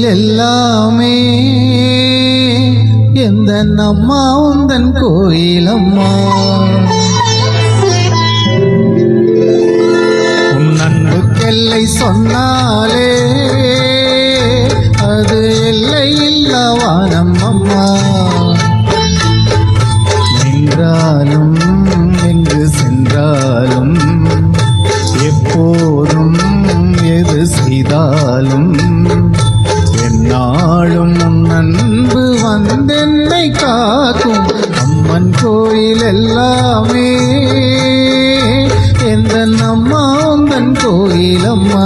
கோயில் எல்லாமே எந்த அம்மா உந்தன் கோயிலம்மா. உன் அன்புக்கெல்லை சொன்னாலே அது எல்லை இல்லா வானம் அம்மா. நின்றாலும் எங்கு சென்றாலும் எப்போதும் எது செய்தாலும் என்னாலும் உன் அன்பு வந்தென்னை காக்கும். அம்மன் கோயில் எல்லாமே எந்த அம்மா உந்தன் கோயிலம்மா.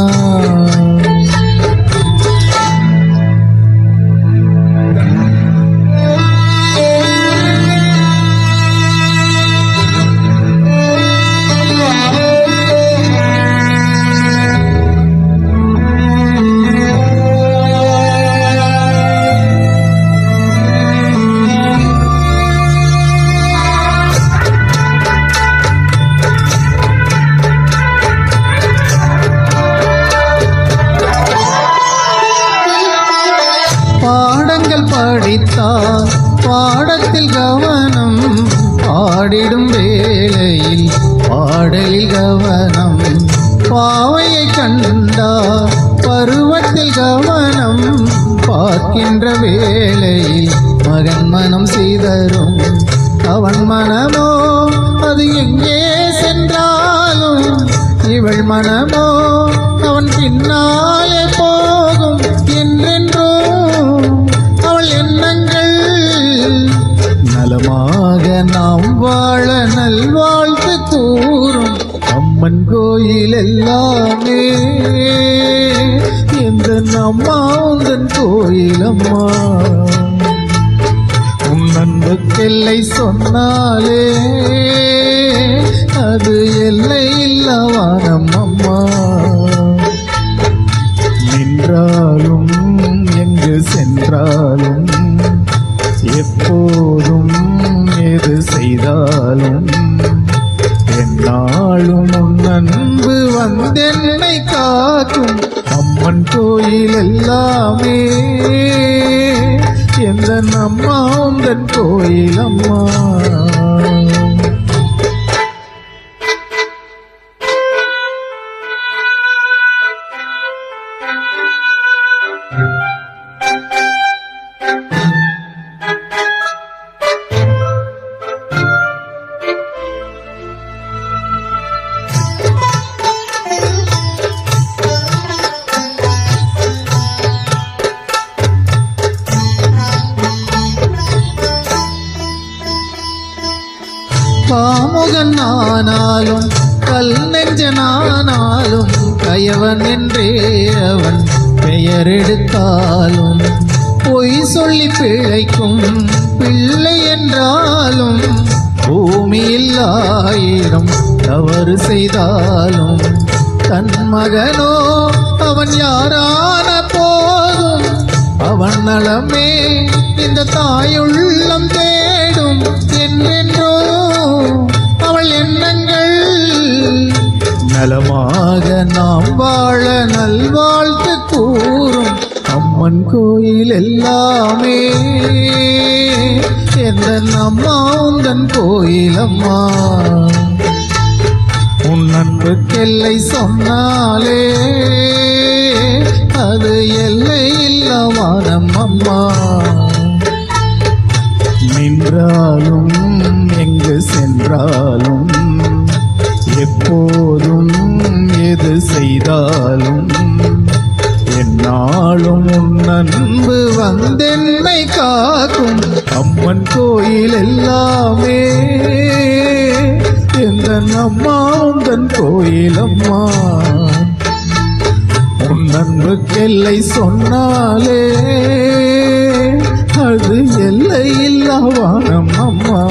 படித்தால் பாடத்தில் கவனம், பாடிடும் வேளையில் பாடலில் கவனம். பாவையை கண்டால் பருவத்தில் கவனம், பார்க்கின்ற வேளையில் மகன் மனம் செய்தரும். அவன் மனமோ அது எங்கே சென்றாலும், இவள் மனமோ அவன் பின்னாலே போகும். என்றென்றோ அவள் எண்ணங்கள் நலமாக நாம் வாழ நல்வாழ்த்து கூறும். அம்மன் கோயில் எல்லாமே எந்த அம்மா உந்தன் கோயிலம்மா. உன் அன்புக்கெல்லை சொன்னாலே அது எல்லை இல்லா வானம் அம்மா. நின்றாலும் எங்கு சென்றாலும் எப்போதும் எது செய்தாலும் என்னாலும் உன் அன்பு வந்தென்னை காக்கும். அம்மன் கோயில் எல்லாமே எந்த அம்மா உந்தன் கோயிலம்மா. காமுகன் ஆனாலும் கல் நெஞ்சனானாலும் கயவன் என்றே அவன் பெயர் எடுத்தாலும், பொய் சொல்லி பிழைக்கும் பிள்ளை என்றாலும், பூமியில் 1000 தவறு செய்தாலும், தன் மகனோ அவன் யாரான போதும் அவன் நலமே இந்த தாயுள்ளம் தேடும். என்றென்றோ அவள் எண்ணங்கள் நலமாக நாம் வாழ நல்வாழ்த்து கூறும். அம்மன் கோயில் எல்லாமே எந்த அம்மா உந்தன் கோயிலம்மா. உன் அன்புக்கெல்லை சொன்னாலே அது எல்லை இல்லா வானம் அம்மா. நின்றாலும் எங்கு சென்றாலும் எப்போதும் எது செய்தாலும் என்னாலும் உன் அன்பு வந்தென்னை காக்கும். அம்மன் கோயில் எல்லாமே எந்த அம்மா உந்தன் கோயிலம்மா. உன் அன்புக்கெல்லை சொன்னாலே அது எல்லை இல்லா வானம் அம்மா.